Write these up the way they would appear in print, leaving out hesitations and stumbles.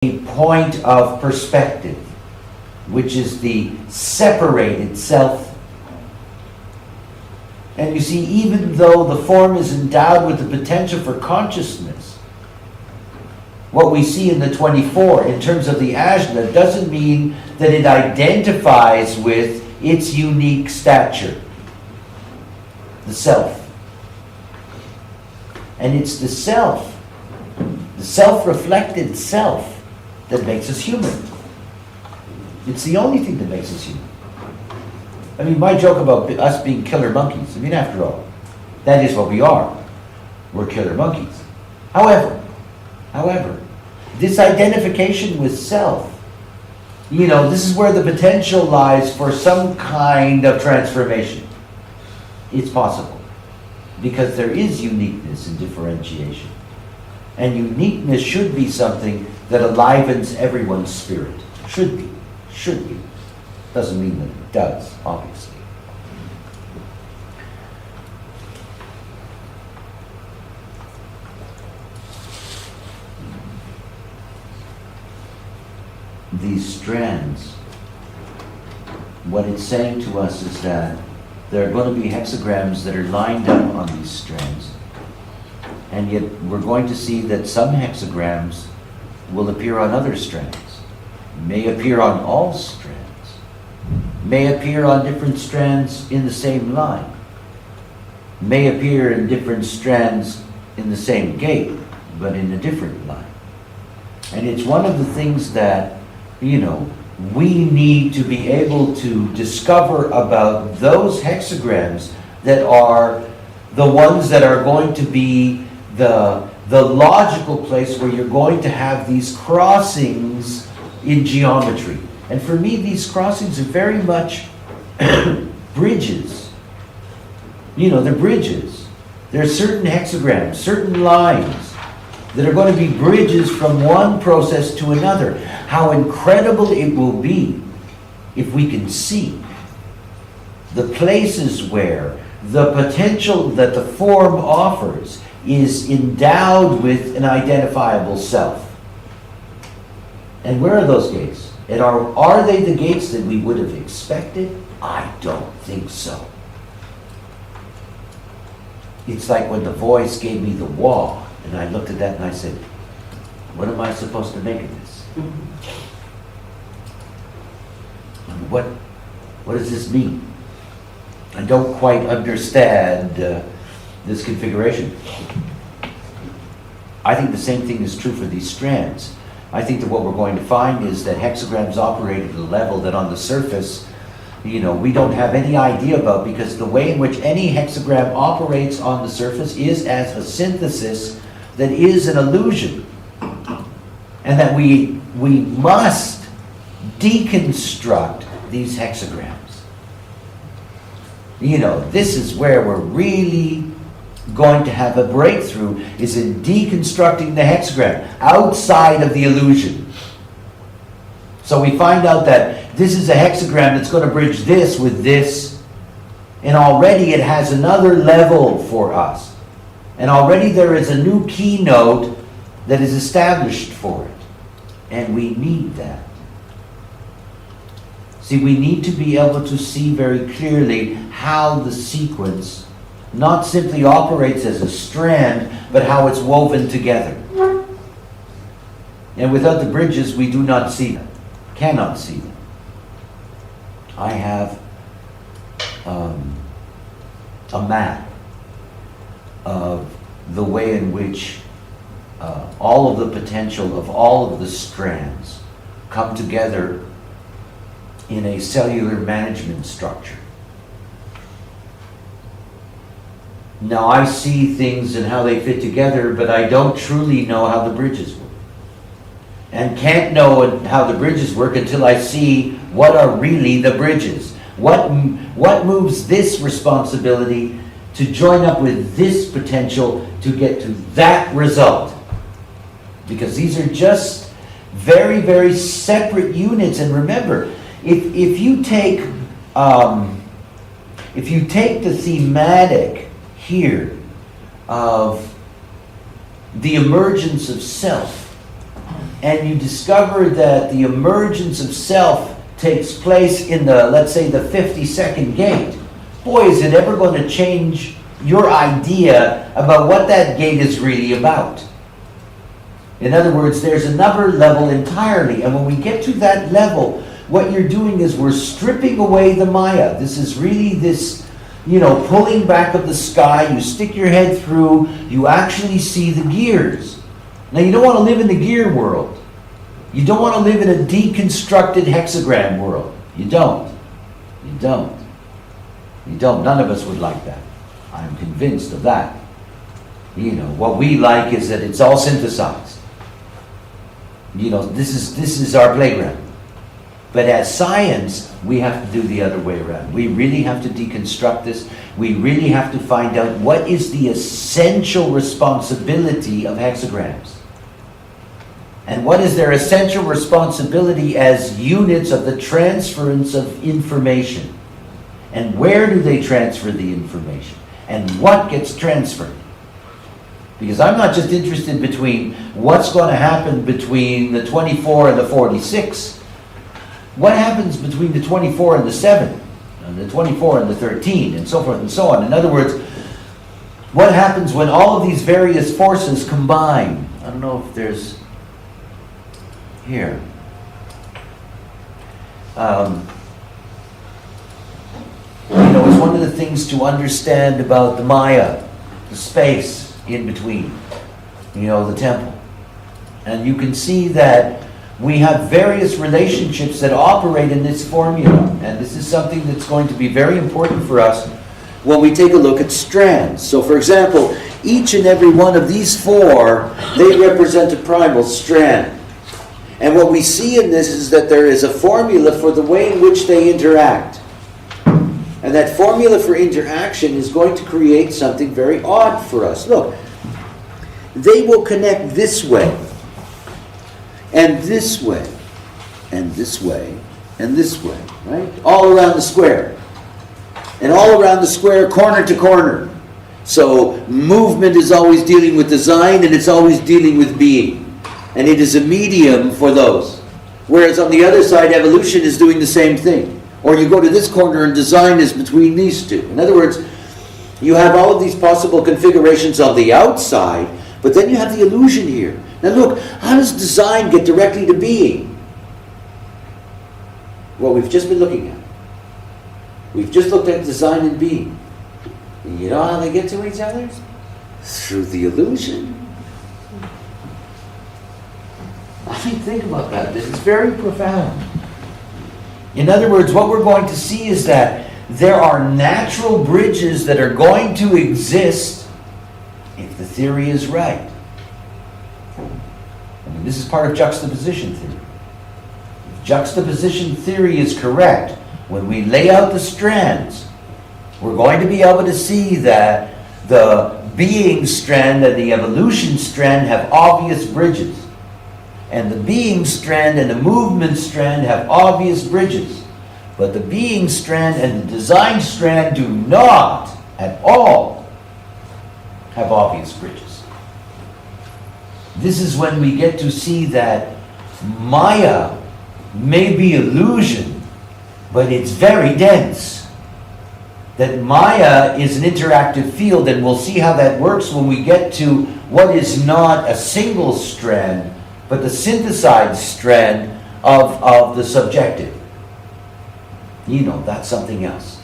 a point of perspective, which is the separated self. And you see, even though the form is endowed with the potential for consciousness, what we see in the 24 in terms of the ajna doesn't mean that it identifies with its unique stature, the self. And it's the self-reflected self, that makes us human. It's the only thing that makes us human. I mean, my joke about us being killer monkeys, I mean, after all, that is what we are. We're killer monkeys. However, this identification with self, this is where the potential lies for some kind of transformation. It's possible. Because there is uniqueness and differentiation. And uniqueness should be something that enlivens everyone's spirit. Should be. Doesn't mean that it does, obviously. These strands, what it's saying to us is that there are going to be hexagrams that are lined up on these strands. And yet we're going to see that some hexagrams will appear on other strands, may appear on all strands, may appear on different strands in the same line, may appear in different strands in the same gate, but in a different line. And it's one of the things that, we need to be able to discover about those hexagrams that are the ones that are going to be the logical place where you're going to have these crossings in geometry. And for me, these crossings are very much bridges. They're bridges. There are certain hexagrams, certain lines that are going to be bridges from one process to another. How incredible it will be if we can see the places where the potential that the form offers is endowed with an identifiable self. And where are those gates? And are they the gates that we would have expected? I don't think so. It's like when the voice gave me the wah, and I looked at that and I said, what am I supposed to make of this? What does this mean? I don't quite understand this configuration. I think the same thing is true for these strands. I think that what we're going to find is that hexagrams operate at a level that on the surface, we don't have any idea about, because the way in which any hexagram operates on the surface is as a synthesis that is an illusion. And that we must deconstruct these hexagrams. This is where we're really going to have a breakthrough, is in deconstructing the hexagram outside of the illusion. So we find out that this is a hexagram that's going to bridge this with this, and already it has another level for us. And already there is a new keynote that is established for it. And we need that. See, we need to be able to see very clearly how the sequence not simply operates as a strand, but how it's woven together. And without the bridges, we do not see them, cannot see them. I have a map of the way in which all of the potential of all of the strands come together in a cellular management structure. Now I see things and how they fit together, but I don't truly know how the bridges work. And can't know how the bridges work until I see what are really the bridges. What moves this responsibility to join up with this potential to get to that result. Because these are just very, very separate units. And remember, if you take the thematic here of the emergence of self, and you discover that the emergence of self takes place in the, let's say, the 52nd gate, boy, is it ever going to change your idea about what that gate is really about. In other words, there's another level entirely, and when we get to that level, what you're doing is we're stripping away the Maya. This is really this, pulling back of the sky. You stick your head through, you actually see the gears. Now, you don't want to live in the gear world. You don't want to live in a deconstructed hexagram world. You don't. You don't. You don't. None of us would like that. I'm convinced of that. What we like is that it's all synthesized. This is our playground. But as science, we have to do the other way around. We really have to deconstruct this. We really have to find out what is the essential responsibility of hexagrams. And what is their essential responsibility as units of the transference of information? And where do they transfer the information? And what gets transferred? Because I'm not just interested between what's going to happen between the 24 and the 46. What happens between the 24 and the 7? And the 24 and the 13, and so forth and so on. In other words, what happens when all of these various forces combine? I don't know if there's... Here. It's one of the things to understand about the Maya, the space in between, the temple. And you can see that we have various relationships that operate in this formula. And this is something that's going to be very important for us when we take a look at strands. So, for example, each and every one of these four, they represent a primal strand. And what we see in this is that there is a formula for the way in which they interact. And that formula for interaction is going to create something very odd for us. Look, they will connect this way, and this way, and this way, and this way, right? All around the square. And all around the square, corner to corner. So movement is always dealing with design, and it's always dealing with being. And it is a medium for those. Whereas on the other side, evolution is doing the same thing. Or you go to this corner and design is between these two. In other words, you have all of these possible configurations on the outside, but then you have the illusion here. Now look, how does design get directly to being? Well, we've just been looking at it. We've just looked at design and being. And you know how they get to each other? Through the illusion. I mean, think about that. This is very profound. In other words, what we're going to see is that there are natural bridges that are going to exist if the theory is right. I mean, this is part of juxtaposition theory. If juxtaposition theory is correct, when we lay out the strands, we're going to be able to see that the being strand and the evolution strand have obvious bridges. And the being strand and the movement strand have obvious bridges. But the being strand and the design strand do not at all have obvious bridges. This is when we get to see that Maya may be illusion, but it's very dense. That Maya is an interactive field, and we'll see how that works when we get to what is not a single strand, but the synthesized strand of the subjective. That's something else.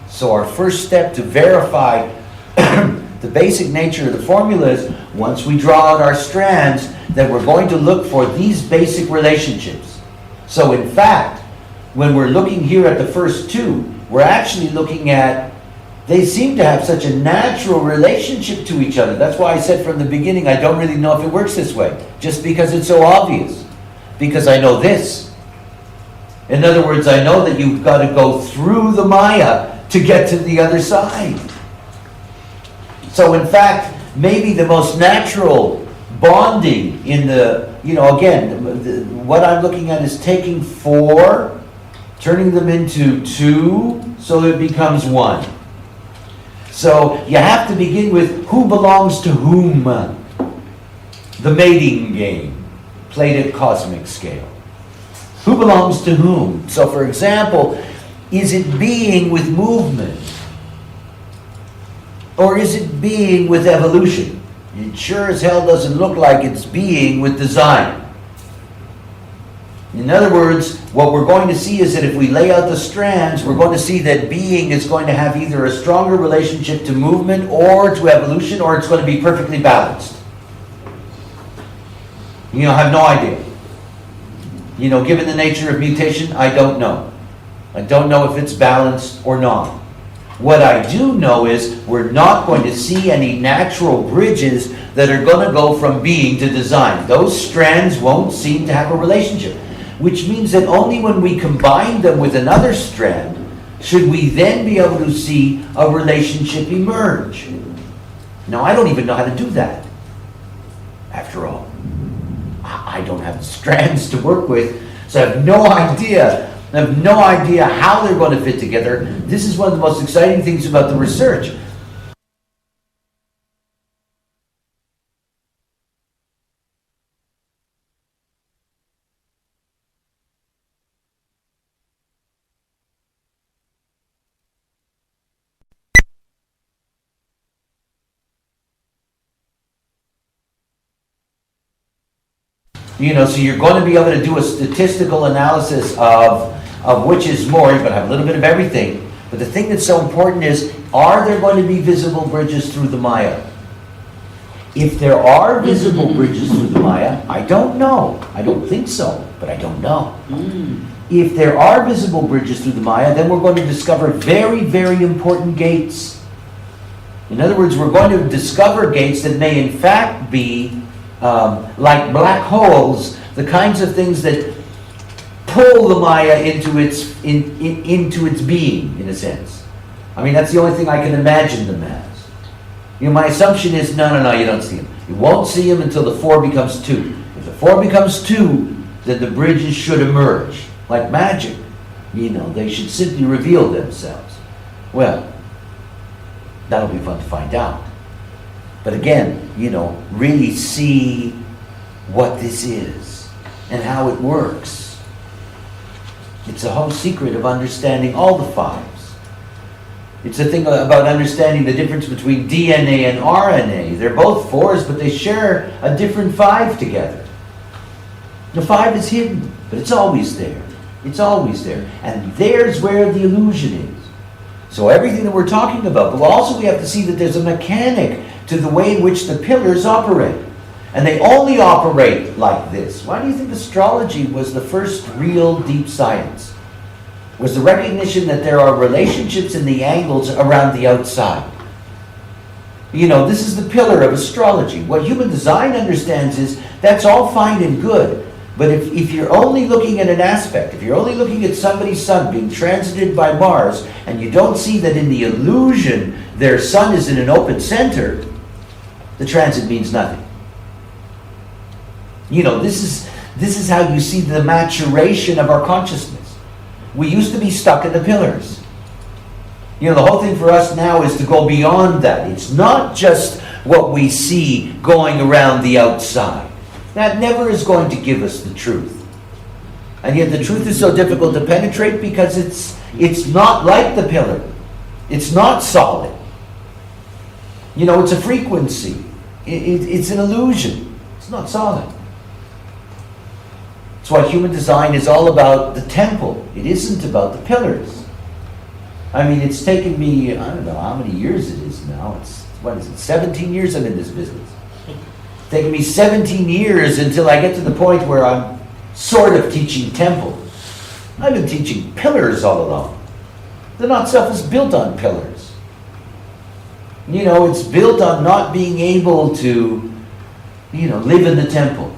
So our first step to verify the basic nature of the formula is, once we draw out our strands, that we're going to look for these basic relationships. So in fact, when we're looking here at the first two, we're actually looking at, they seem to have such a natural relationship to each other. That's why I said from the beginning, I don't really know if it works this way, just because it's so obvious. Because I know this. In other words, I know that you've got to go through the Maya to get to the other side. So in fact, maybe the most natural bonding in the, what I'm looking at is taking 4, turning them into 2, so it becomes 1. So you have to begin with who belongs to whom. the mating game, played at cosmic scale. Who belongs to whom? So for example, is it being with movement? Or is it being with evolution? It sure as hell doesn't look like it's being with design. In other words, what we're going to see is that if we lay out the strands, we're going to see that being is going to have either a stronger relationship to movement or to evolution, or it's going to be perfectly balanced. I have no idea. Given the nature of mutation, I don't know. I don't know if it's balanced or not. What I do know is we're not going to see any natural bridges that are going to go from being to design. Those strands won't seem to have a relationship, which means that only when we combine them with another strand should we then be able to see a relationship emerge. Now, I don't even know how to do that, after all. I don't have strands to work with, so I have no idea. I have no idea how they're going to fit together. This is one of the most exciting things about the research. So you're going to be able to do a statistical analysis of which is more. You're going to have a little bit of everything. But the thing that's so important is, are there going to be visible bridges through the Maya? If there are visible bridges through the Maya, I don't know. I don't think so, but I don't know. If there are visible bridges through the Maya, then we're going to discover very, very important gates. In other words, we're going to discover gates that may in fact be like black holes, the kinds of things that pull the Maya into its being, in a sense. That's the only thing I can imagine them as. My assumption is, no, you don't see them. You won't see them until the 4 becomes 2. If the 4 becomes 2, then the bridges should emerge, like magic. They should simply reveal themselves. Well, that'll be fun to find out. But again, really see what this is and how it works. It's the whole secret of understanding all the 5s. It's the thing about understanding the difference between DNA and RNA. They're both 4s, but they share a different 5 together. The 5 is hidden, but it's always there. It's always there. And there's where the illusion is. So everything that we're talking about, but also we have to see that there's a mechanic to the way in which the pillars operate. And they only operate like this. Why do you think astrology was the first real deep science? Was the recognition that there are relationships in the angles around the outside. This is the pillar of astrology. What human design understands is that's all fine and good. But if you're only looking at an aspect, if you're only looking at somebody's sun being transited by Mars, and you don't see that in the illusion their sun is in an open center, the transit means nothing. This is how you see the maturation of our consciousness. We used to be stuck in the pillars. The whole thing for us now is to go beyond that. It's not just what we see going around the outside. That never is going to give us the truth. And yet the truth is so difficult to penetrate because it's not like the pillar. It's not solid. It's a frequency. It's an illusion. It's not solid. That's why human design is all about the temple. It isn't about the pillars. It's taken me, I don't know how many years it is now. 17 years I'm in this business. It's taken me 17 years until I get to the point where I'm sort of teaching temple. I've been teaching pillars all along. The not-self is built on pillars. It's built on not being able to, live in the temple.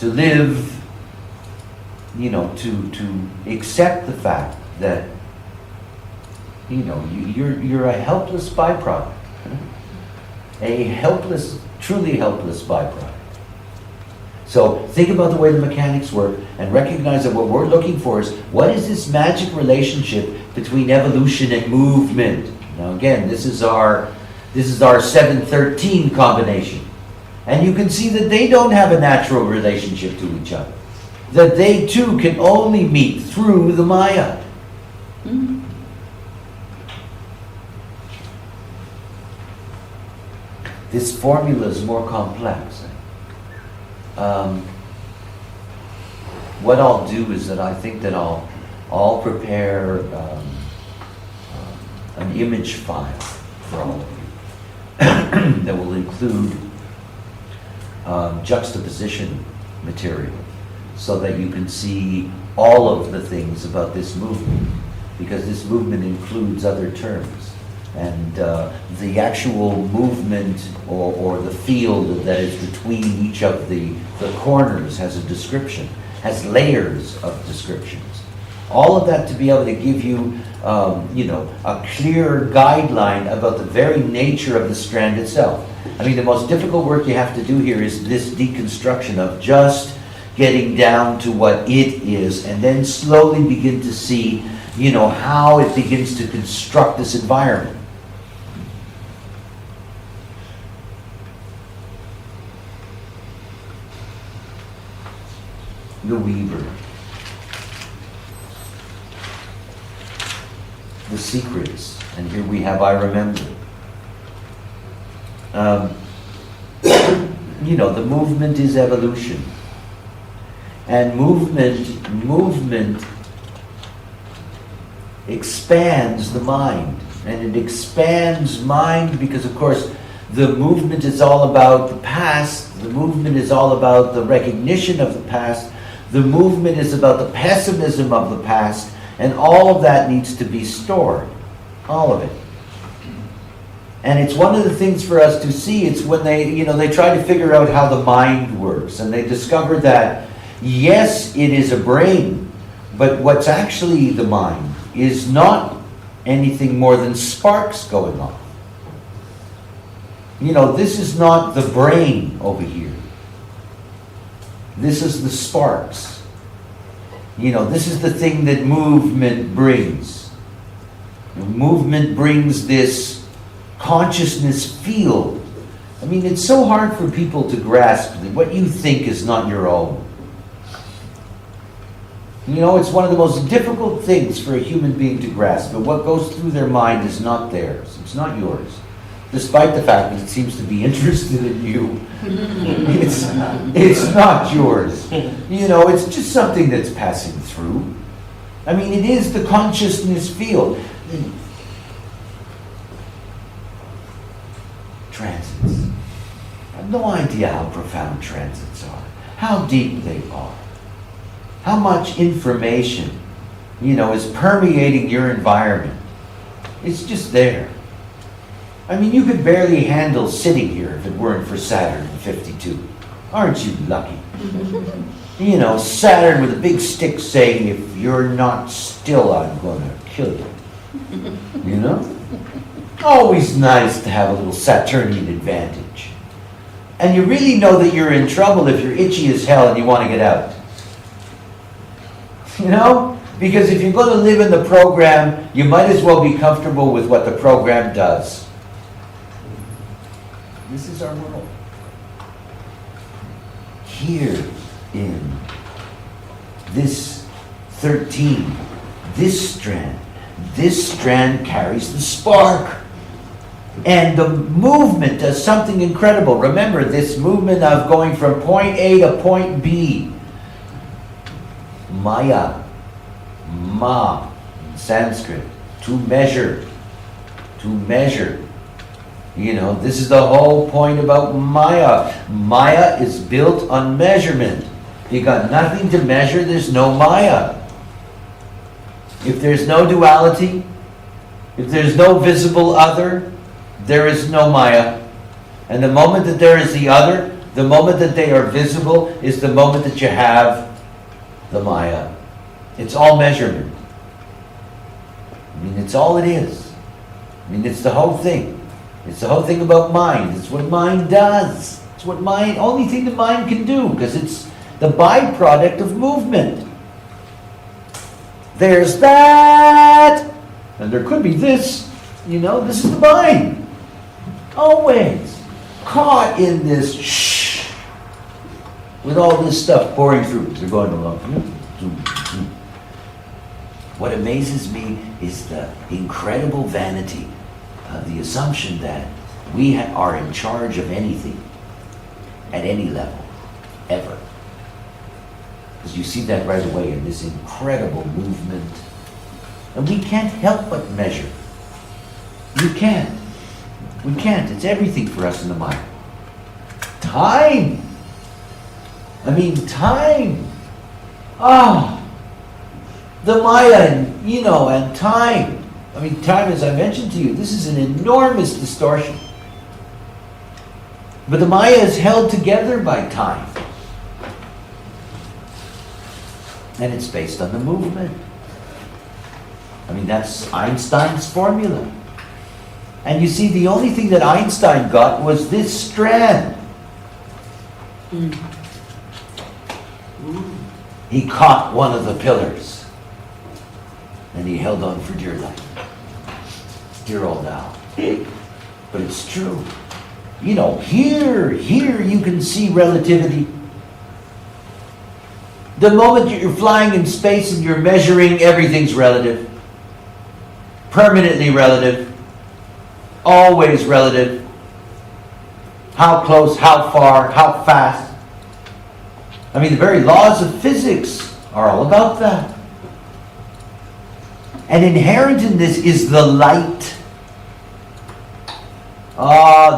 To live, to accept the fact that, you're a helpless byproduct. A helpless, truly helpless byproduct. So think about the way the mechanics work and recognize that what we're looking for is, what is this magic relationship between evolution and movement? Now again, this is our 713 combination. And you can see that they don't have a natural relationship to each other. That they too can only meet through the Maya. Mm. This formula is more complex. What I'll do is that I think that I'll prepare an image file for all of you that will include juxtaposition material so that you can see all of the things about this movement, because this movement includes other terms. And the actual movement or the field that is between each of the corners has a description, has layers of descriptions. All of that to be able to give you, a clear guideline about the very nature of the strand itself. I mean, the most difficult work you have to do here is this deconstruction of just getting down to what it is, and then slowly begin to see, how it begins to construct this environment. The weaver. The secrets. And here we have I remember. The movement is evolution. And movement expands the mind. And it expands mind because, of course, the movement is all about the past. The movement is all about the recognition of the past. The movement is about the pessimism of the past. And all of that needs to be stored. All of it. And it's one of the things for us to see. It's when they try to figure out how the mind works. And they discover that, yes, it is a brain, but what's actually the mind is not anything more than sparks going on. This is not the brain over here. This is the sparks. This is the thing that movement brings. Movement brings this consciousness field. I mean, it's so hard for people to grasp that what you think is not your own. It's one of the most difficult things for a human being to grasp, but what goes through their mind is not theirs. It's not yours. Despite the fact that it seems to be interested in you. It's not yours. It's just something that's passing through. I mean, it is the consciousness field. Transits. I have no idea how profound transits are, how deep they are, how much information, is permeating your environment. It's just there. I mean, you could barely handle sitting here if it weren't for Saturn in 52. Aren't you lucky? Saturn with a big stick saying, if you're not still, I'm going to kill you. Always nice to have a little Saturnian advantage. And you really know that you're in trouble if you're itchy as hell and you want to get out. Because if you're going to live in the program, you might as well be comfortable with what the program does. This is our world. Here in this 13, this strand carries the spark. And the movement does something incredible. Remember, this movement of going from point A to point B. Maya, ma, in Sanskrit, to measure. This is the whole point about Maya. Maya is built on measurement. You got nothing to measure, there's no Maya. If there's no duality, if there's no visible other, there is no Maya. And the moment that there is the other, the moment that they are visible, is the moment that you have the Maya. It's all measurement. I mean, it's all it is. I mean, it's the whole thing. It's the whole thing about mind. It's what mind does. It's what only thing the mind can do, because it's the byproduct of movement. There's that, and there could be this. This is the mind. Always caught in this with all this stuff pouring through. They're going along. What amazes me is the incredible vanity of the assumption that we are in charge of anything at any level, ever. Because you see that right away in this incredible movement. And we can't help but measure. You can't. We can't. It's everything for us in the mind. Time. I mean, time. The Maya, and time. I mean, time, as I mentioned to you, this is an enormous distortion. But the Maya is held together by time. And it's based on the movement. I mean, that's Einstein's formula. And you see, the only thing that Einstein got was this strand. He caught one of the pillars. And he held on for dear life. Dear old Al. But it's true. Here you can see relativity. The moment you're flying in space and you're measuring, everything's relative. Permanently relative. Always relative. How close, how far, how fast. I mean, the very laws of physics are all about that. And inherent in this is the light.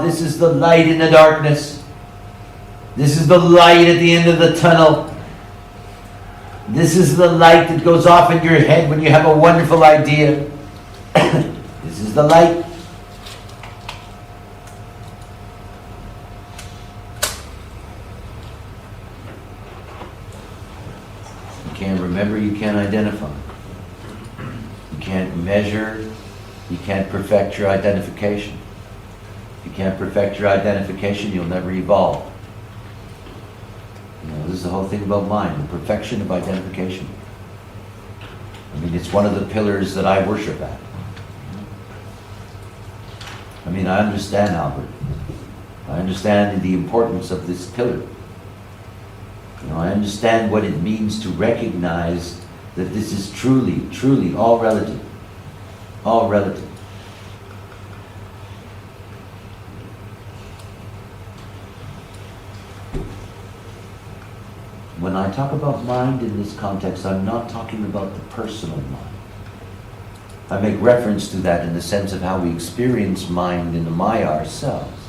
This is the light in the darkness. This is the light at the end of the tunnel. This is the light that goes off in your head when you have a wonderful idea. This is the light. You can't remember, you can't identify. You can't measure, you can't perfect your identification. If you can't perfect your identification, you'll never evolve. This is the whole thing about mind, the perfection of identification. I mean, it's one of the pillars that I worship at. I mean, I understand, Albert. I understand the importance of this pillar. I understand what it means to recognize that this is truly, truly all relative. All relative. When I talk about mind in this context, I'm not talking about the personal mind. I make reference to that in the sense of how we experience mind in the Maya ourselves.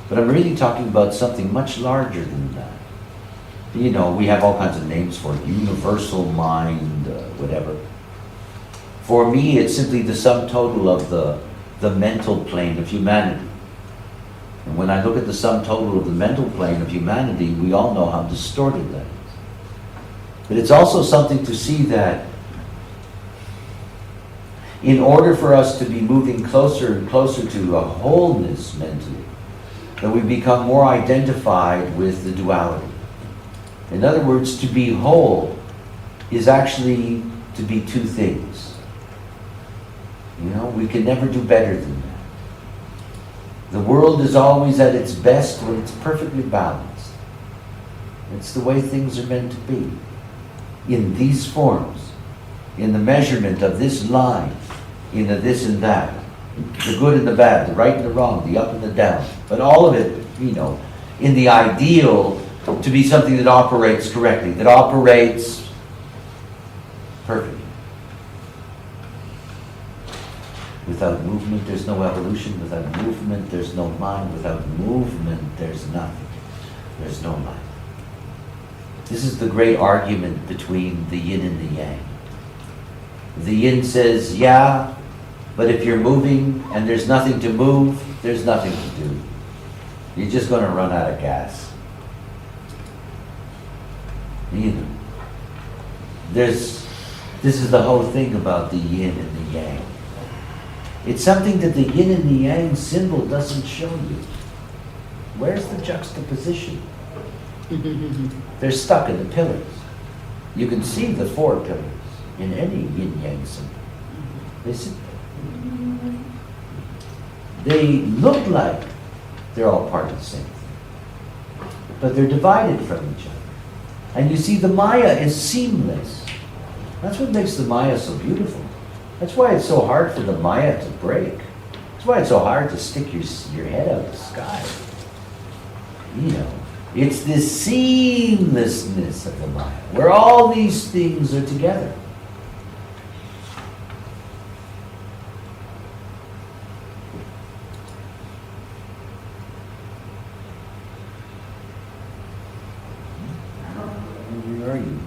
But I'm really talking about something much larger than that. We have all kinds of names for it. Universal mind, whatever. For me, it's simply the sum total of the mental plane of humanity. And when I look at the sum total of the mental plane of humanity, we all know how distorted that is. But it's also something to see that in order for us to be moving closer and closer to a wholeness mentally, that we become more identified with the duality. In other words, to be whole is actually to be two things. We can never do better than that. The world is always at its best when it's perfectly balanced. It's the way things are meant to be. In these forms, in the measurement of this line, in the this and that, the good and the bad, the right and the wrong, the up and the down. But all of it, in the ideal to be something that operates correctly, that operates perfectly. Without movement, there's no evolution. Without movement, there's no mind. Without movement, there's nothing. There's no mind. This is the great argument between the yin and the yang. The yin says, yeah, but if you're moving and there's nothing to move, there's nothing to do. You're just going to run out of gas. This is the whole thing about the yin and the yang. It's something that the yin and the yang symbol doesn't show you. Where's the juxtaposition? They're stuck in the pillars. You can see the four pillars in any yin-yang symbol. They sit there. They look like they're all part of the same thing. but they're divided from each other. And you see, the Maya is seamless. That's what makes the Maya so beautiful. That's why it's so hard for the Maya to break. That's why it's so hard to stick your head out of the sky. You know, it's the seamlessness of the Maya, where all these things are together. Where are you?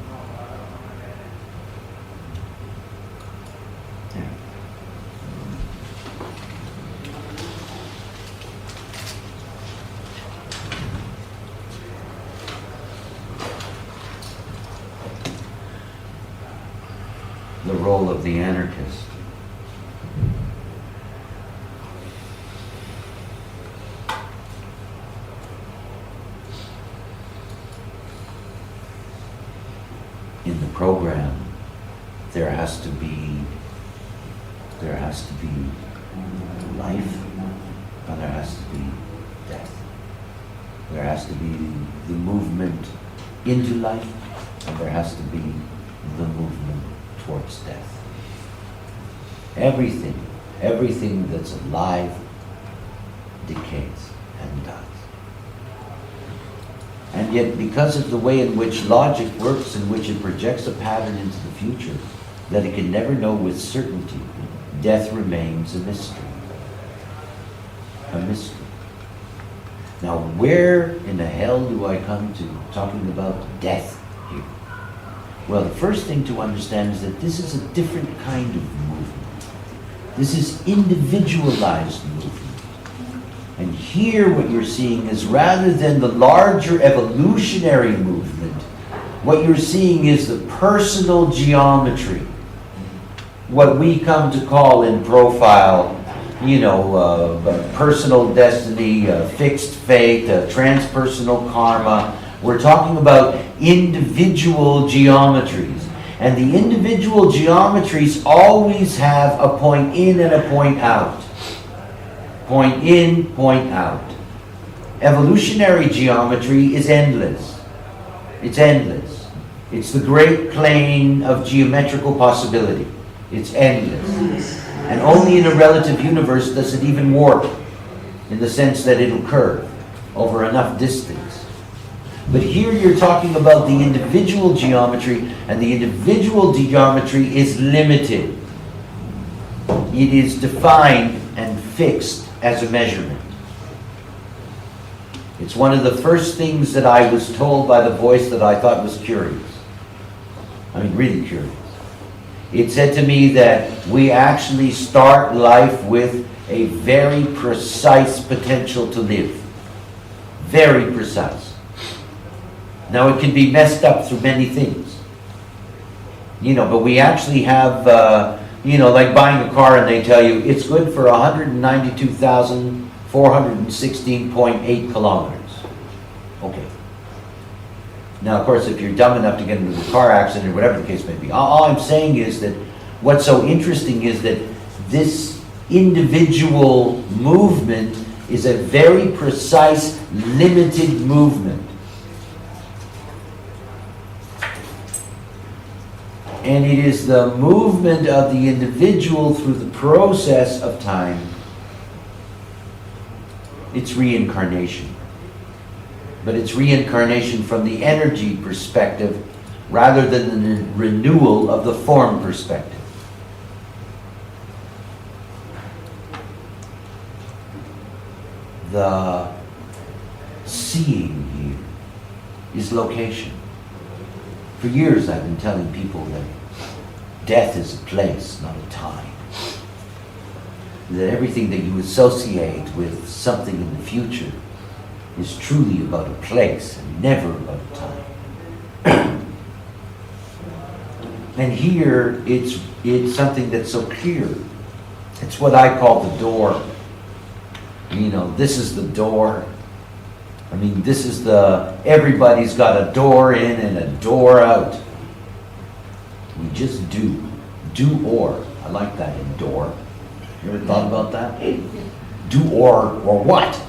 The role of the anarchist. In the program, there has to be life, and there has to be death. There has to be the movement into life, and there has to be the movement towards death. Everything that's alive decays and dies. And yet, because of the way in which logic works, in which it projects a pattern into the future that it can never know with certainty, death remains a mystery. A mystery. Now, where in the hell do I come to talking about death here? Well, the first thing to understand is that this is a different kind of movement. This is individualized movement. And here what you're seeing is, rather than the larger evolutionary movement, what you're seeing is the personal geometry. What we come to call in profile, personal destiny, fixed fate, transpersonal karma. We're talking about individual geometries. And the individual geometries always have a point in and a point out. Point in, point out. Evolutionary geometry is endless. It's endless. It's the great plane of geometrical possibility. It's endless. And only in a relative universe does it even warp, in the sense that it'll curve over enough distance. But here you're talking about the individual geometry, and the individual geometry is limited. It is defined and fixed as a measurement. It's one of the first things that I was told by the voice that I thought was curious. I mean, really curious. It said to me that we actually start life with a very precise potential to live. Very precise. Now, it can be messed up through many things. But we actually have, like buying a car and they tell you it's good for 192,416.8 kilometers. Okay. Now, of course, if you're dumb enough to get into a car accident or whatever the case may be, all I'm saying is that what's so interesting is that this individual movement is a very precise, limited movement. And it is the movement of the individual through the process of time. It's reincarnation. But it's reincarnation from the energy perspective rather than the renewal of the form perspective. The seeing here is location. For years I've been telling people that death is a place, not a time. That everything that you associate with something in the future is truly about a place and never about a time. And here it's something that's so clear. It's what I call the door. This is the door. I mean, this is everybody's got a door in and a door out. We just do. Do or. I like that in door. You ever thought about that? Do or what?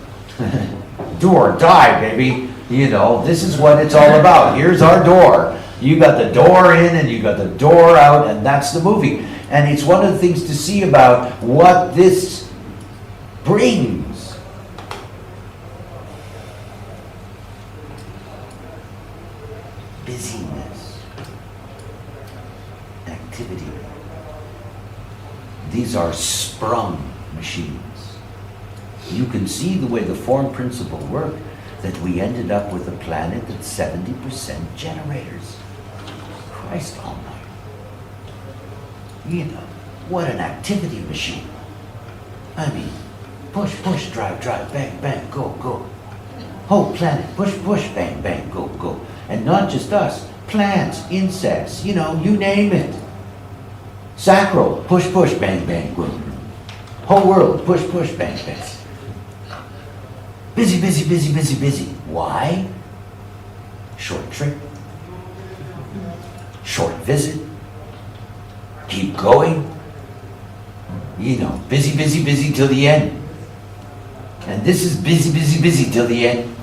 Do or die, baby. You know, this is what it's all about. Here's our door. You got the door in and you got the door out, and that's the movie. And it's one of the things to see about what this brings. Busyness, activity. These are sprung machines. You can see the way the form principle worked, that we ended up with a planet that's 70% generators. Christ almighty. You know, what an activity machine. I mean, push, push, drive, drive, bang, bang, go, go. Whole planet, push, push, bang, bang, go, go. And not just us, plants, insects, you know, you name it. Sacral, push, push, bang, bang, go. Whole world, push, push, bang, bang. Busy, busy, busy, busy, busy. Why? Short trip. Short visit. Keep going. You know, busy, busy, busy till the end. And this is busy, busy, busy till the end.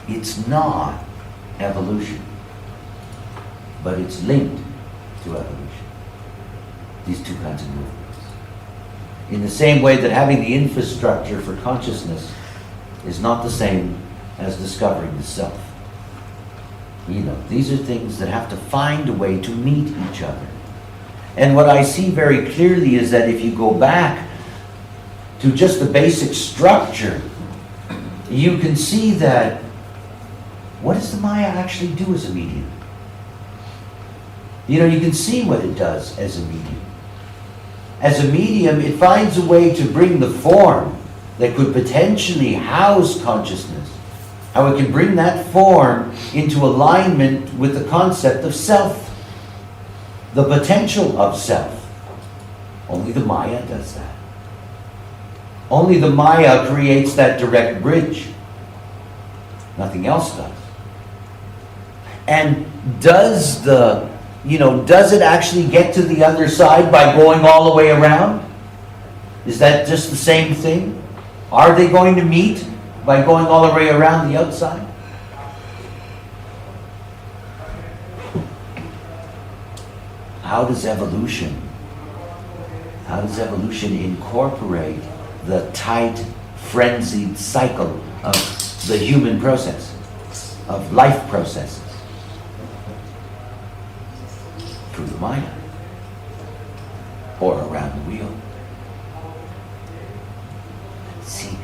It's not evolution, but it's linked to evolution. These two kinds of movements. In the same way that having the infrastructure for consciousness is not the same as discovering the self. You know, these are things that have to find a way to meet each other. And what I see very clearly is that if you go back to just the basic structure, you can see that what does the Maya actually do as a medium? You know, you can see what it does as a medium. As a medium, it finds a way to bring the form that could potentially house consciousness, how it can bring that form into alignment with the concept of self, the potential of self. Only the Maya does that. Only the Maya creates that direct bridge. Nothing else does. And does it actually get to the other side by going all the way around? Is that just the same thing? Are they going to meet by going all the way around the outside? How does evolution incorporate the tight, frenzied cycle of the human process, of life processes? Through the Maya, or around the wheel. See,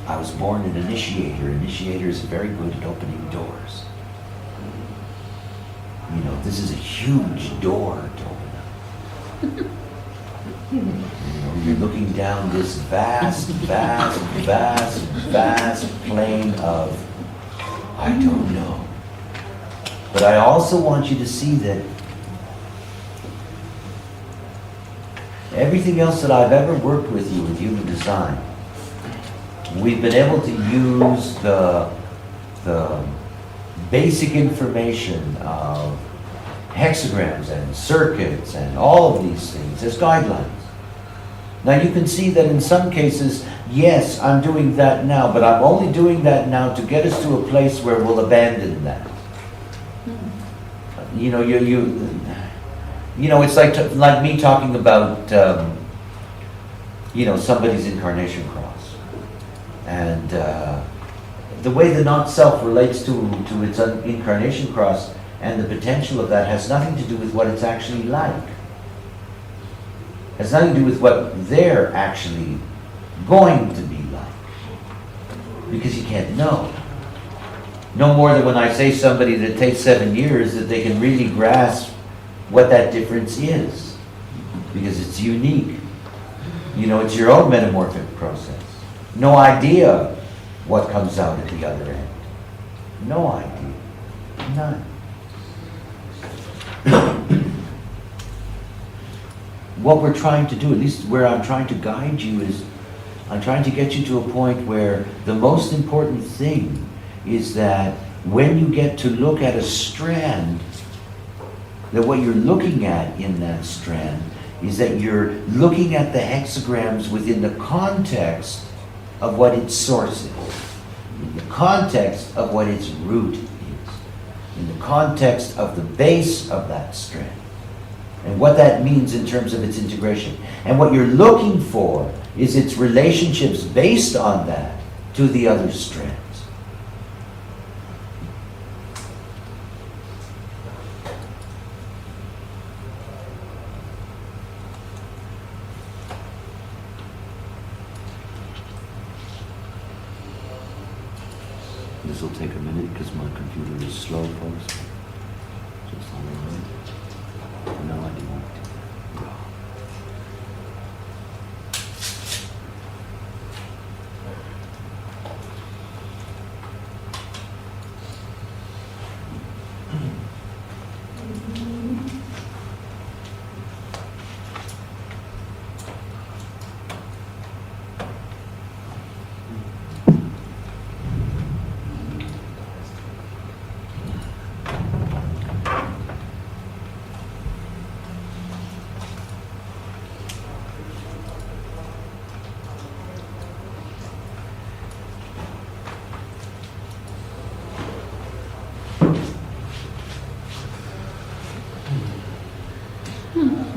I was born an initiator. Initiators are very good at opening doors. You know, this is a huge door to open up. You know, you're looking down this vast, vast, vast, vast plane of, I don't know. But I also want you to see that everything else that I've ever worked with you with human design, we've been able to use the basic information of hexagrams and circuits and all of these things as guidelines. Now you can see that in some cases, yes, I'm doing that now, but I'm only doing that now to get us to a place where we'll abandon that. You know, it's like me talking about, somebody's incarnation cross. And the way the not-self relates to its incarnation cross and the potential of that has nothing to do with what it's actually like. Has nothing to do with what they're actually going to be like. Because you can't know. No more than when I say somebody that takes 7 years that they can really grasp what that difference is. Because it's unique. You know, it's your own metamorphic process. No idea what comes out at the other end. No idea. None. What we're trying to do, at least where I'm trying to guide you, is I'm trying to get you to a point where the most important thing is that when you get to look at a strand, that what you're looking at in that strand is that you're looking at the hexagrams within the context of what its source is, in the context of what its root is, in the context of the base of that strand, and what that means in terms of its integration. And what you're looking for is its relationships based on that to the other strands. This will take a minute because my computer is slow, folks. Just on the line. No, I didn't want to.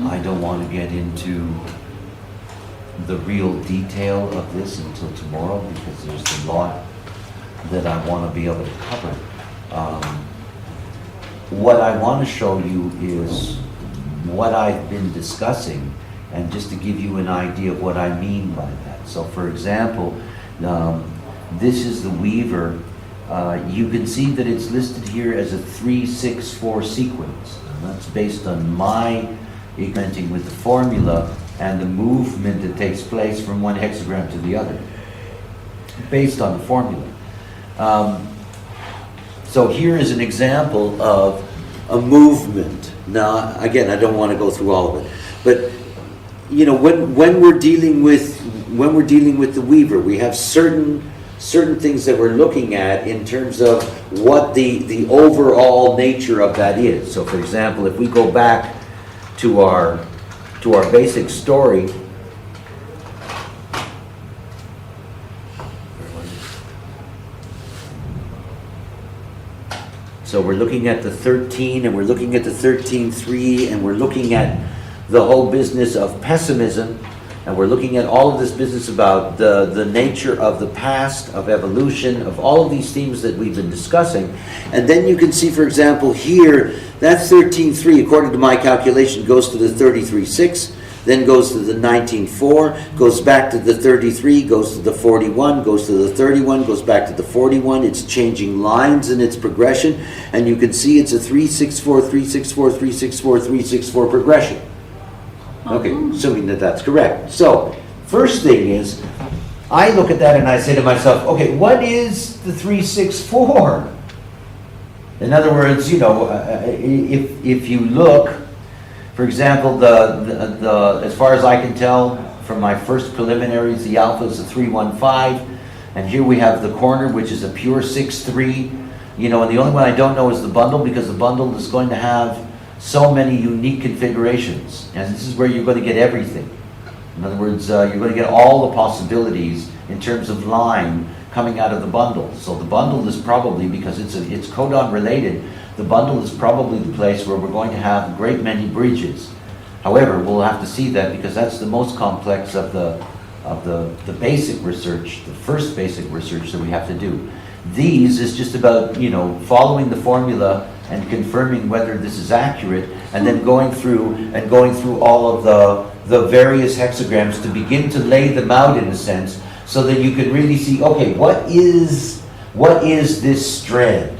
I don't want to get into the real detail of this until tomorrow because there's a lot that I want to be able to cover. What I want to show you is what I've been discussing, and just to give you an idea of what I mean by that. So for example, this is the Weaver. You can see that it's listed here as a 3-6-4 sequence. And that's based on my experimenting with the formula and the movement that takes place from one hexagram to the other, based on the formula. So here is an example of a movement. Now, again, I don't want to go through all of it, but you know, when we're dealing with the Weaver, we have certain things that we're looking at in terms of what the overall nature of that is. So, for example, if we go back to our basic story. So we're looking at the 13, and we're looking at the 13.3, and we're looking at the whole business of pessimism, and we're looking at all of this business about the nature of the past, of evolution, of all of these themes that we've been discussing. And then you can see, for example, here, that 13.3, according to my calculation, goes to the 33.6, then goes to the 19.4, goes back to the 33, goes to the 41, goes to the 31, goes back to the 41. It's changing lines in its progression, and you can see it's a 3-6-4, 3-6-4, 3-6-4, 3-6-4 progression. Okay, assuming that that's correct. So, first thing is, I look at that and I say to myself, okay, what is the 3-6-4? In other words, you know, if you look, for example, the as far as I can tell from my first preliminaries, the alpha is a 3-1-5, and here we have the corner, which is a pure 6-3. You know, and the only one I don't know is the bundle, because the bundle is going to have so many unique configurations, and this is where you're going to get everything. In other words, you're going to get all the possibilities in terms of line coming out of the bundle. So the bundle is probably, because it's codon related, the bundle is probably the place where we're going to have a great many bridges. However, we'll have to see that, because that's the most complex of the basic research, the first basic research that we have to do. These is just about, you know, following the formula and confirming whether this is accurate, and then going through all of the various hexagrams to begin to lay them out in a sense, so that you can really see, okay, what is this strand?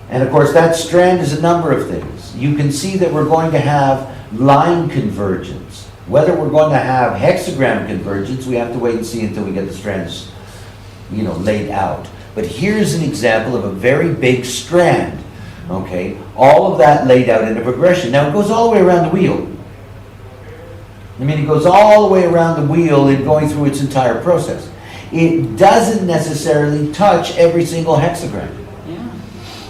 And of course, that strand is a number of things. You can see that we're going to have line convergence. Whether we're going to have hexagram convergence, we have to wait and see until we get the strands, you know, laid out. But here's an example of a very big strand. Okay, all of that laid out in a progression. Now it goes all the way around the wheel. I mean, it goes all the way around the wheel in going through its entire process. It doesn't necessarily touch every single hexagram. Yeah.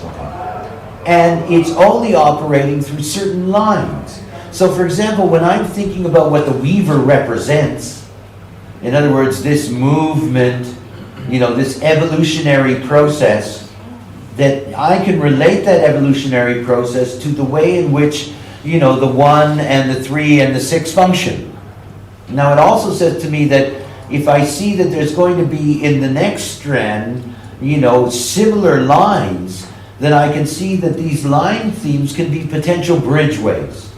Okay. and it's only operating through certain lines. So for example, when I'm thinking about what the weaver represents, in other words, this movement, this evolutionary process, that I can relate that evolutionary process to the way in which, the 1 and the 3 and the 6 function. Now it also says to me that if I see that there's going to be in the next strand, similar lines, then I can see that these line themes can be potential bridgeways.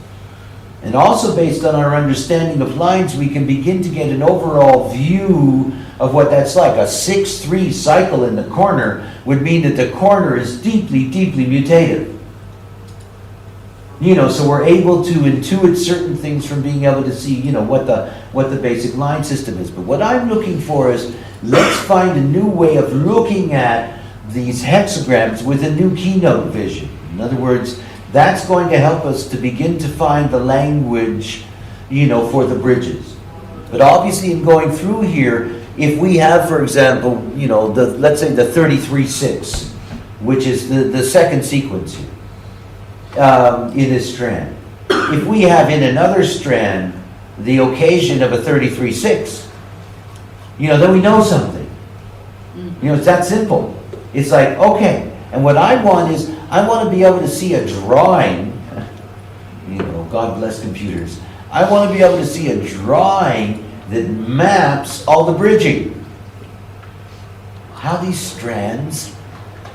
And also based on our understanding of lines, we can begin to get an overall view of what that's like. A 6-3 cycle in the corner would mean that the corner is deeply, deeply mutative. So we're able to intuit certain things from being able to see, what the basic line system is. But what I'm looking for is, let's find a new way of looking at these hexagrams with a new keynote vision. In other words, that's going to help us to begin to find the language, for the bridges. But obviously in going through here, if we have, for example, let's say the 33-6, which is the second sequence here, in this strand. If we have in another strand the occasion of a 33-6, then we know something. It's that simple. It's like, okay, and what I want is, I want to be able to see a drawing, God bless computers. I want to be able to see a drawing that maps all the bridging. How these strands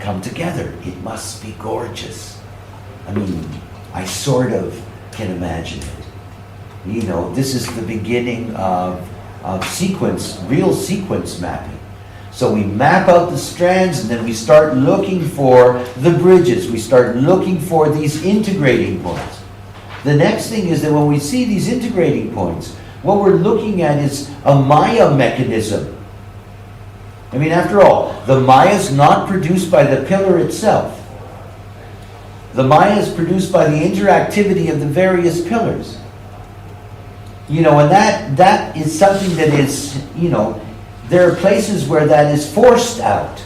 come together. It must be gorgeous. I sort of can imagine it. This is the beginning of sequence, real sequence mapping. So we map out the strands and then we start looking for the bridges. We start looking for these integrating points. The next thing is that when we see these integrating points, what we're looking at is a Maya mechanism. After all, the Maya is not produced by the pillar itself. The Maya is produced by the interactivity of the various pillars. And that is something that is, there are places where that is forced out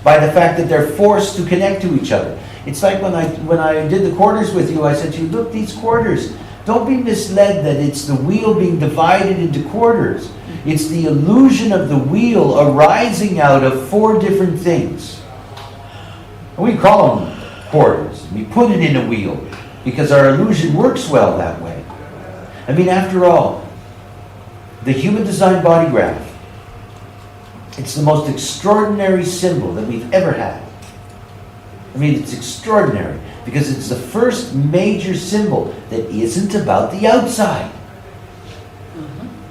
by the fact that they're forced to connect to each other. It's like when I did the quarters with you, I said to you, look, these quarters, don't be misled that it's the wheel being divided into quarters. It's the illusion of the wheel arising out of 4 different things. We call them quarters. We put it in a wheel because our illusion works well that way. After all, the human design body graph, it's the most extraordinary symbol that we've ever had. It's extraordinary because it's the first major symbol that isn't about the outside.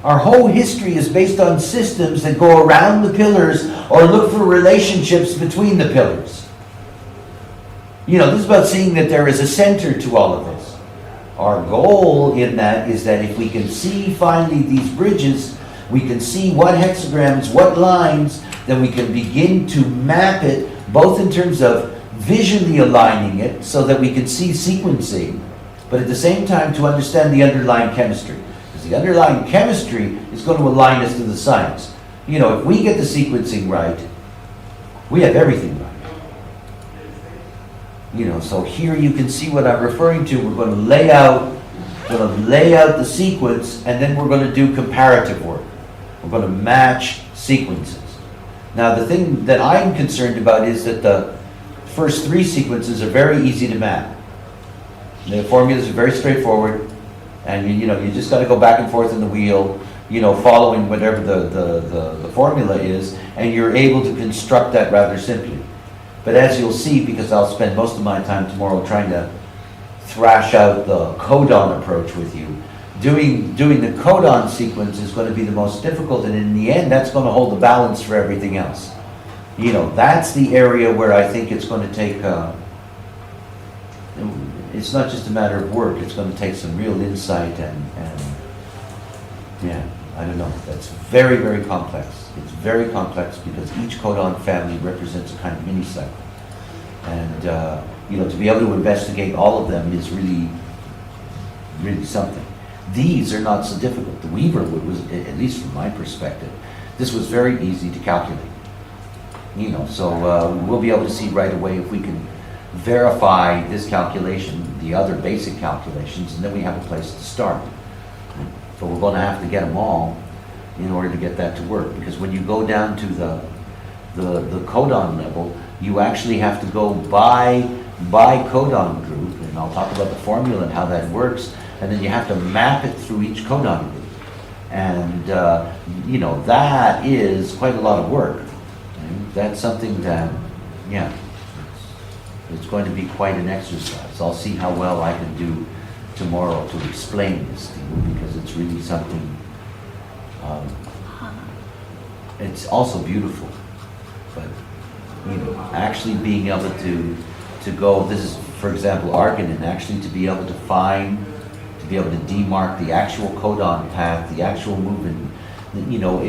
Our whole history is based on systems that go around the pillars or look for relationships between the pillars. This is about seeing that there is a center to all of this. Our goal in that is that if we can see finally these bridges, we can see what hexagrams, what lines, then we can begin to map it, both in terms of visually aligning it so that we can see sequencing, but at the same time to understand the underlying chemistry. Because the underlying chemistry is going to align us to the science. If we get the sequencing right, we have everything right. So here you can see what I'm referring to. We're going to lay out the sequence, and then we're going to do comparative work. We're going to match sequences. Now the thing that I'm concerned about is that the first 3 sequences are very easy to map. The formulas are very straightforward, and you just got to go back and forth in the wheel, following whatever the formula is, and you're able to construct that rather simply. But as you'll see, because I'll spend most of my time tomorrow trying to thrash out the codon approach with you, doing the codon sequence is going to be the most difficult, and in the end, that's going to hold the balance for everything else. That's the area where I think it's going to take, it's not just a matter of work, it's going to take some real insight and I don't know. That's very, very complex. It's very complex because each codon family represents a kind of mini cycle. And, to be able to investigate all of them is really, really something. These are not so difficult. The Weaver was, at least from my perspective, this was very easy to calculate. So we'll be able to see right away if we can verify this calculation, the other basic calculations, and then we have a place to start. So we're going to have to get them all in order to get that to work. Because when you go down to the codon level, you actually have to go by codon group, and I'll talk about the formula and how that works, and then you have to map it through each codon group. And, you know, that is quite a lot of work. And that's something that, yeah, it's going to be quite an exercise. I'll see how well I can do tomorrow to explain this to you, because it's really something, it's also beautiful. But, you know, actually being able to go, this is, for example, arginine, actually to be able to find, to be able to demark the actual codon path, the actual movement. You know,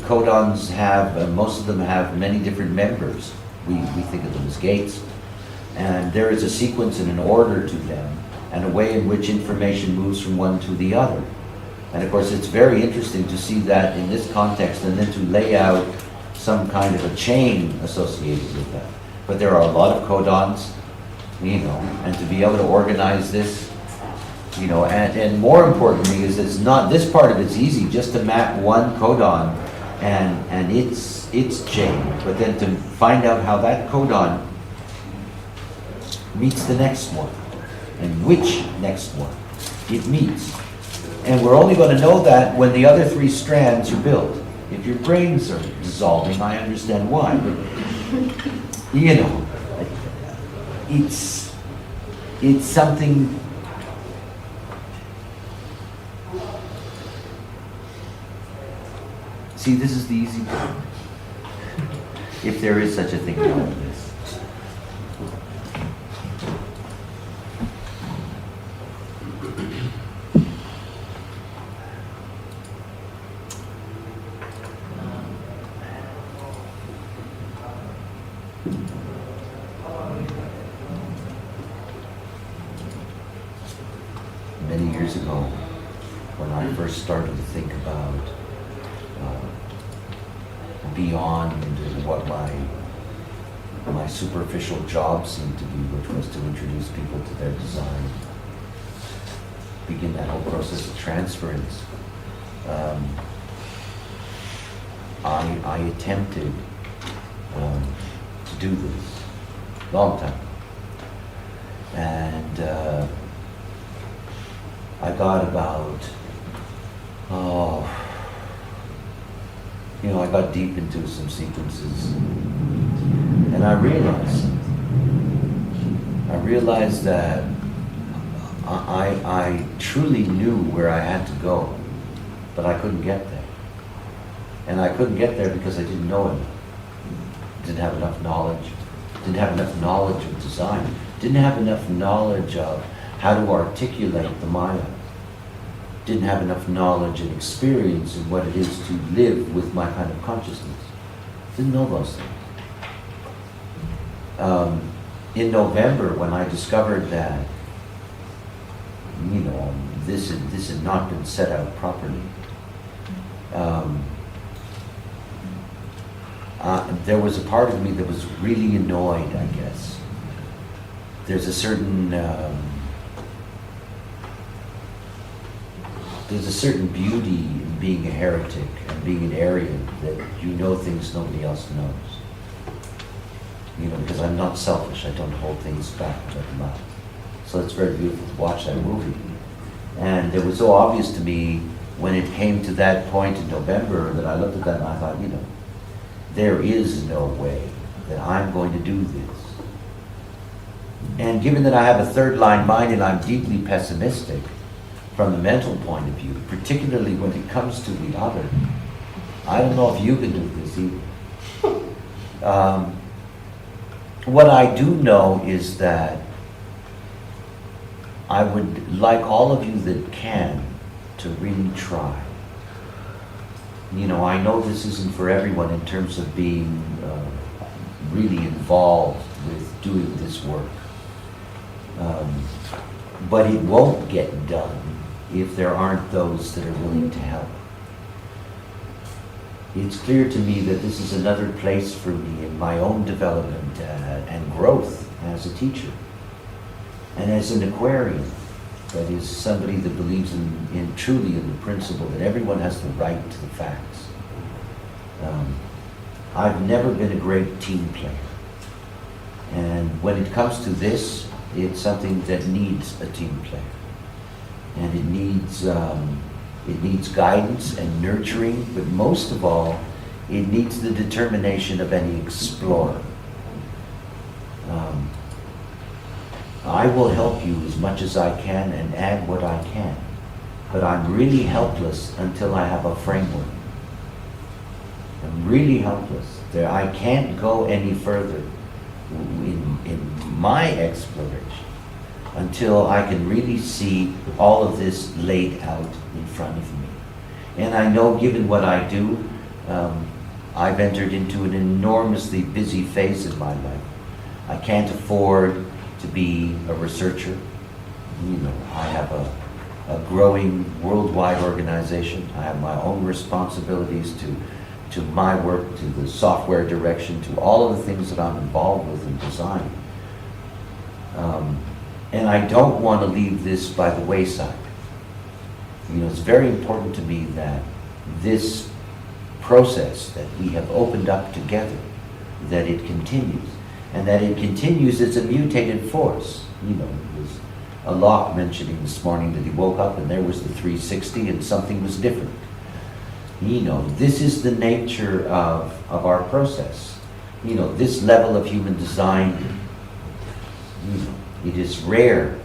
codons have, most of them have many different members. We think of them as gates. And there is a sequence and an order to them, and a way in which information moves from one to the other. And of course, it's very interesting to see that in this context, and then to lay out some kind of a chain associated with that. But there are a lot of codons, you know, and to be able to organize this, you know, and more importantly is it's not, this part of it's easy, just to map one codon and its chain, but then to find out how that codon meets the next one, and which next one it meets. And we're only going to know that when the other three strands are built. If your brains are dissolving, I understand why, but, you know, it's something. See, this is the easy part. If there is such a thing like this. Many years ago, when I first started to think about beyond what my superficial job seemed to be, which was to introduce people to their design, begin that whole process of transference, I attempted to do this long time, and I got about, you know, I got deep into some sequences, and I realized that I truly knew where I had to go, but I couldn't get there. And I couldn't get there because I didn't know enough. Didn't have enough knowledge. Didn't have enough knowledge of design. Didn't have enough knowledge of how to articulate the Maya. Didn't have enough knowledge and experience in what it is to live with my kind of consciousness. Didn't know those things. In November, when I discovered that, you know, this had not been set out properly, there was a part of me that was really annoyed, I guess. There's a certain beauty in being a heretic and being an Aryan, that you know things nobody else knows. You know, because I'm not selfish, I don't hold things back about the mouth. So it's very beautiful to watch that movie. And it was so obvious to me when it came to that point in November that I looked at that and I thought, you know, there is no way that I'm going to do this. And given that I have a third line mind and I'm deeply pessimistic from the mental point of view, particularly when it comes to the other, I don't know if you can do this either. What I do know is that I would like all of you that can to really try. You know, I know this isn't for everyone in terms of being really involved with doing this work. But it won't get done if there aren't those that are willing to help. It's clear to me that this is another place for me in my own development and growth as a teacher and as an aquarian. That is somebody that believes in truly in the principle that everyone has the right to the facts. I've never been a great team player. And when it comes to this, it's something that needs a team player. And it needs guidance and nurturing, but most of all, it needs the determination of any explorer. I will help you as much as I can and add what I can, but I'm really helpless until I have a framework. I'm really helpless. I can't go any further in my exploration until I can really see all of this laid out in front of me. And I know, given what I do, I've entered into an enormously busy phase in my life. I can't afford to be a researcher. I have a growing worldwide organization. I have my own responsibilities to my work, to the software direction, to all of the things that I'm involved with in design. And I don't want to leave this by the wayside. It's very important to me that this process that we have opened up together, that it continues. And that it continues as a mutated force. There's a Locke mentioning this morning that he woke up and there was the 360 and something was different. This is the nature of our process. This level of human design, it is rare